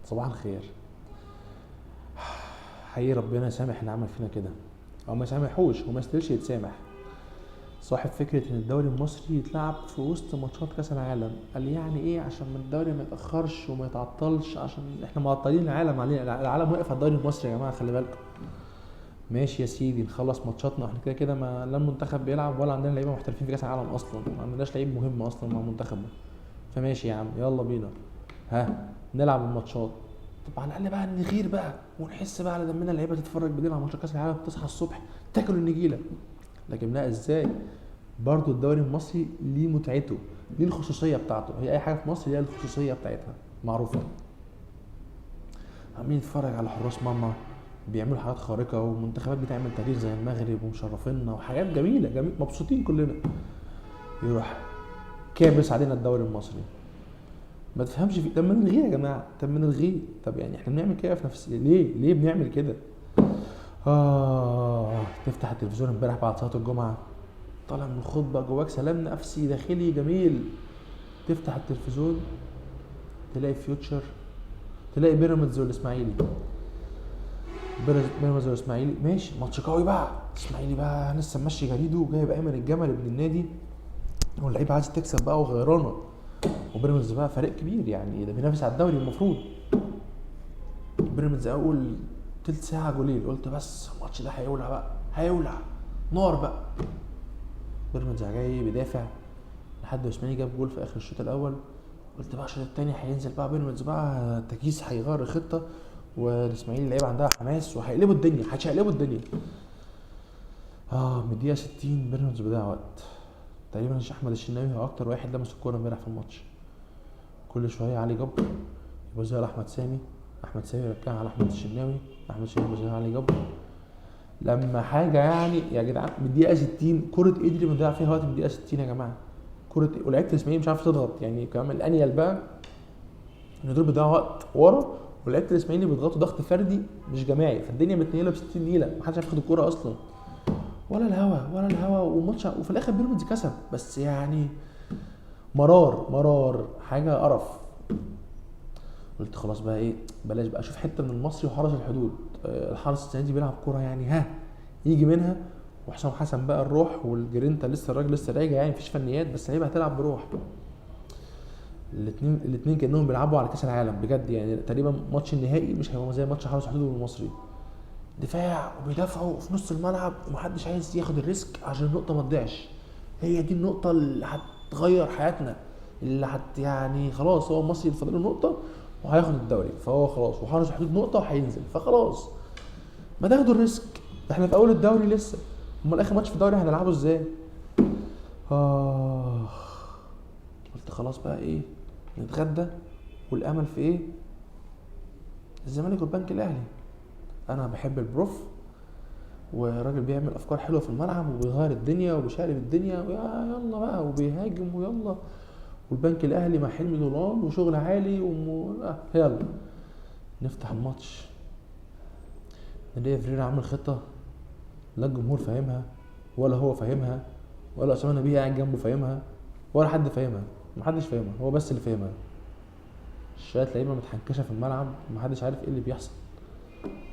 صباح الخير. حقيقي ربنا يسامح اللي عمل فينا كده، او ما يسامحوش، هو ما يستاهلش يتسامح. صاحب فكرة ان الدوري المصري يتلعب في وسط ماتشات كاس العالم، قال يعني ايه؟ عشان من الدوري ما يتاخرش وما يتعطلش، عشان احنا معطلين العالم علينا، العالم واقف على الدوري المصري يا جماعه، خلي بالكم. ماشي يا سيدي، نخلص ماتشاتنا، احنا كده كده ما لا المنتخب بيلعب ولا عندنا لعيبه محترفين في كاس العالم اصلا، ما عندناش لعيب مهم اصلا مع منتخبنا. فماشي يا عم، يلا بينا، ها، نلعب الماتشات. طب على الاقل بقى نغير بقى ونحس بقى على دمنا، اللعيبه تتفرج بالليل على ماتش كاس العالم، تصحى الصبح تاكل النجيله. لكن لا، ازاي؟ برضو الدوري المصري ليه متعته، ليه الخصوصيه بتاعته، هي اي حاجه في مصر ليها الخصوصيه بتاعتها معروفه. عاملين نتفرج على حراس مرمى بيعملوا حاجات خارقه، ومنتخبات بتعمل تاريخ زي المغرب ومشرفينا، وحاجات جميله جميل، مبسوطين كلنا. يروح كابس علينا الدوري المصري. ما تفهمش في، طب ما نلغيه يا جماعه، طب ما نلغيه، طب يعني احنا بنعمل كده في نفس، ليه بنعمل كده؟ تفتح التلفزيون امبارح بعد صلاه الجمعه، طالع من الخطبه جواك سلام نفسي داخلي جميل. تفتح التلفزيون تلاقي فيوتشر، تلاقي بيراميدز والاسماعيلي. بيراميدز والاسماعيلي ماشي، ماتش قوي بقى. الاسماعيلي بقى لسه ماشي جريده وجايب ايمن الجمل ابن النادي، واللعيبه عايزه تكسب بقى وغيرانه. وبيراميدز بقى فريق كبير يعني، ده بينافس على الدوري المفروض. بيراميدز اول تلت ساعه جولين، قلت بس الماتش ده هيولع بقى، هيولع نار بقى. بيراميدز جاي بيدافع لحد اسماعيلي جاب جول في اخر الشوط الاول. قلت بقى الشوط التاني هينزل بقى بيراميدز بقى تكيس، هيغير الخطه، والاسماعيلي اللعيبه عندها حماس وهيقلبوا الدنيا، هيقلبوا الدنيا. من الدقيقه 60 بيراميدز بيضيع وقت. تقريبا احمد الشناوي هو اكتر واحد لمس الكوره امبارح في الماتش. كل شويه علي جبر يبص على احمد سامي، احمد سامي يرجعها على احمد الشناوي، احمد الشناوي يبص على علي جبر. لما حاجه يعني يا جدعان، من الدقيقه 60 كره ايه اللي بنضيع فيها وقت؟ من الدقيقه 60 يا جماعه كره إيه؟ ولعيبه الاسماعيلي مش عارفه تضغط يعني، كمان الانيل بقى ان دول بيضيعوا وقت ورا، ولعيبه الاسماعيلي بيضغطوا ضغط فردي مش جماعي، فالدنيا متنيله ب 60 نيله، محدش عارف ياخد الكوره اصلا، ولا الهوا ولا الهوا، وماتش وفي الاخر بيراميدز كسب، بس يعني مرار حاجه قرف. قلت خلاص بقى ايه، بلاش بقى اشوف حته من المصري وحرس الحدود. الحرس السنه دي بيلعب كوره يعني، يجي منها. وحسام حسن بقى الروح، والجرينتا لسه الراجل لسه راجع يعني، مفيش فنيات بس اللعيبه هتلعب بروح. الاثنين كانهم بيلعبوا على كاس العالم بجد يعني، تقريبا ماتش النهائي مش هيبقى زي ماتش حرس الحدود والمصري. دفاع وبيدافعوا في نص الملعب، ومحدش عايز ياخد الريسك عشان النقطه ما تضيعش. هي دي النقطه اللي هتغير حياتنا، اللي يعني خلاص هو المصري اللي فاضل له نقطه وهياخد الدوري، فهو خلاص، وحرس الحدود نقطه وهينزل، فخلاص ما تاخدوا الريسك. احنا في اول الدوري لسه، امال اخر ماتش في الدوري هنلعبه ازاي؟ آه قلت خلاص بقى ايه، نتغدى. والامل في ايه؟ الزمالك والبنك الاهلي. انا بحب البروف، وراجل بيعمل افكار حلوه في الملعب وبيغير الدنيا وبيشقلب الدنيا، يلا بقى وبيهاجم ويلا. والبنك الاهلي مع حلمي دولان وشغل عالي يلا نفتح الماتش، نلاقي فريرة عامل خطه، لا الجمهور فاهمها ولا هو فاهمها، ولا اسامه نبيه قاعد جنبه فاهمها، ولا حد فاهمها، محدش فاهمها، هو بس اللي فاهمها. شويه لعيبه متحنكشه في الملعب، محدش عارف ايه اللي بيحصل.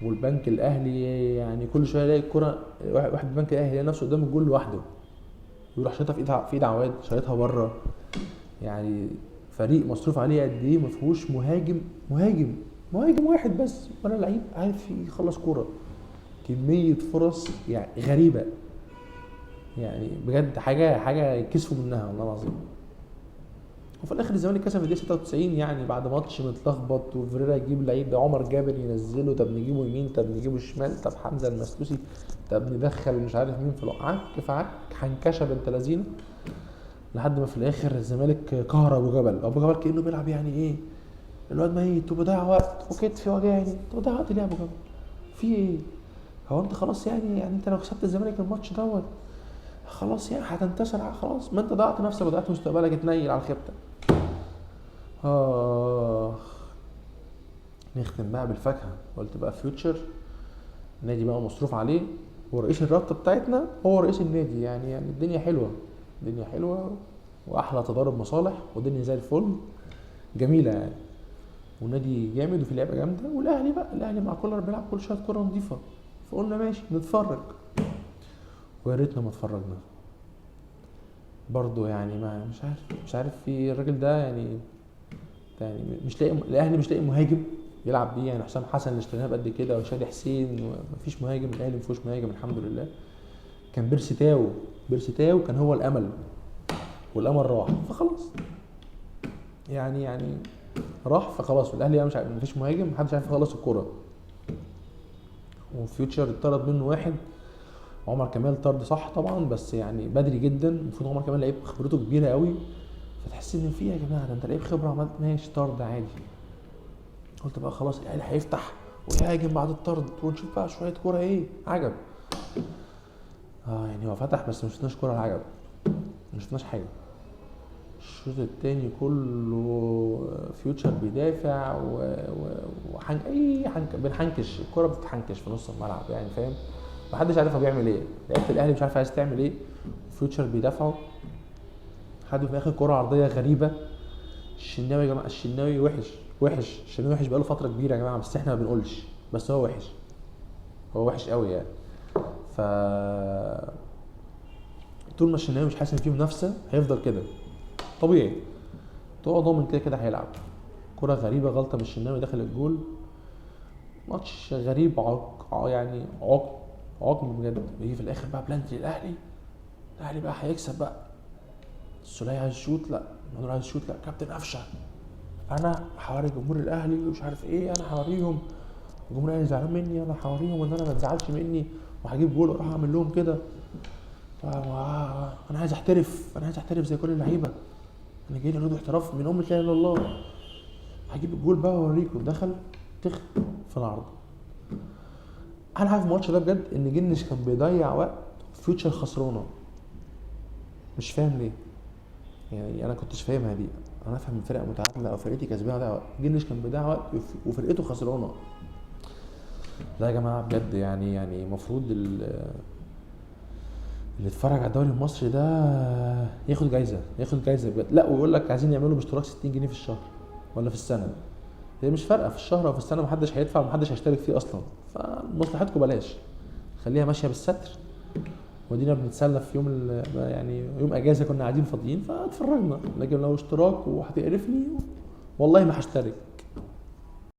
والبنك الاهلي يعني كل شويه يلاقي الكره، واحد من البنك الاهلي يلاقي نفسه قدام الجول لوحده، يروح شايطها في ايد عواد، شايطها بره. يعني فريق مصروف عليه قد ايه ما فيهوش مهاجم واحد بس، ولا لعيب عارف يخلص كوره. كميه فرص يعني غريبه، يعني بجد حاجه يكسفوا منها والله العظيم. وفي الاخر الزمالك كسب في الدقيقه 96 يعني، بعد ماتش متلخبط، وفريرا يجيب لعيب، ده عمر جابر ينزله، طب نجيبه يمين، طب نجيبه شمال، طب حمزه المسلوسي، طب ندخل مش عارف مين في عك في عك حنكشه بنت لذينه. لحد ما في الاخر الزمالك قهر ابو جبل كانه بيلعب يعني ايه، الواد ميت وبضيع وقت وكتفي وجعني، انت بتضيع وقت ليه يا ابو جبل؟ في ايه؟ هو انت خلاص يعني انت لو كسبت الزمالك الماتش دوت خلاص يعني هتنتصر، خلاص ما انت ضيعت نفسك وضيعت مستقبلك، اتنيل على خيبتك. آه نختم بقى بالفاكهة. قلت بقى فيوتشر، نادي بقى مصروف عليه، ورئيس الرابطة بتاعتنا هو رئيس النادي يعني الدنيا حلوة، الدنيا حلوة، وأحلى تضارب مصالح، والدنيا زي الفل، جميلة يعني. ونادي جامد وفي لعبه جامده، والاهلي بقى الاهلي مع كولر بيلعب كل شويه كره نظيفه. فقلنا ماشي نتفرج، ويا ريتنا ما اتفرجنا برضه. يعني ما مش عارف في الراجل ده يعني مش لاقي الاهلي مش لاقي مهاجم يلعب بيه. يعني حسام حسن اللي اشتريناه بقد كده وشادي حسين، مفيش مهاجم. الاهلي مفيهوش مهاجم الحمد لله. كان بيرسي تاو كان هو الامل، والامل راح فخلاص. يعني راح فخلاص. والاهلي مش مفيش مهاجم، محدش عارف يخلص الكوره. وفيوتشر اتطرد منه واحد، عمر كمال طرد صح طبعا، بس يعني بدري جدا. المفروض عمر كمال لعيب خبرته كبيره قوي، فتحس ان في يا جماعه ده انت لعيب خبره عملت ماشي طرد عادي. قلت بقى خلاص الاهلي هيفتح ويهاجم بعد الطرد ونشوف بقى شويه كوره ايه عجب. يعني هو فتح بس مش شفناش كوره العجب، مش شفناش حاجه. الشوط التاني كله فيوتشر بيدافع بنحنكش الكوره، بتتحنكش في نص الملعب يعني فاهم. محدش عارف هو بيعمل ايه، لعيبه الاهلي مش عارف عايز تعمل ايه، فيوتشر بيدافعوا. خدوا في اخر كوره عرضيه غريبه. الشناوي يا جماعه، الشناوي وحش الشناوي وحش بقاله فتره كبيره يا جماعه، بس احنا ما بنقولش، بس هو وحش قوي يعني. ف طول ما الشناوي مش حاسس ان فيه منافسه هيفضل كده طبيعي. هو ضامن كده هيلعب. كرة غريبة، غلطة من الشناوي داخل الجول. ماتش غريب، يعني عقم بجد. يجي في الاخر بقى بلانتي الاهلي بقى هيكسب بقى. السولية عايز يشوط، لا منور عايز يشوط، لا كابتن قفشه انا هوري جمهور الاهلي ومش عارف ايه، انا هوريهم الجمهور الاهلي زعلان مني، انا هوريهم ان انا ما تزعلش مني وهجيب جول واروح اعمل لهم كده. انا عايز احترف زي كل اللعيبه، انا جاي لي احتراف من لا اله الا الله، هجيب الجول بقى واوريكم. دخل في العرض. انا عارف الماتش ده بجد ان جنش كان بيضيع وقت، فيوتشر خسرانه مش فاهم ليه. يعني انا كنتش فاهمها دي. انا افهم الفرقه متعادله او فرقتي كسبانه ضيع وقت، جنش كان بيضيع وقت وفرقته خسرانه. لا يا جماعه بجد يعني المفروض اللي يتفرج على الدوري المصري ده ياخد جايزه بجد. لا ويقول لك عايزين يعملوا باشتراك 60 جنيه في الشهر ولا في السنه. هي مش فارقه في الشهر او في السنه، محدش هيدفع ومحدش هيشترك فيه اصلا، فمصلحتكم بلاش، خليها ماشيه بالستر. ودينا بنتسلى في يعني يوم اجازه كنا قاعدين فاضيين فاتفرجنا. لكن لو اشتراك وهتقرفني والله ما هشترك.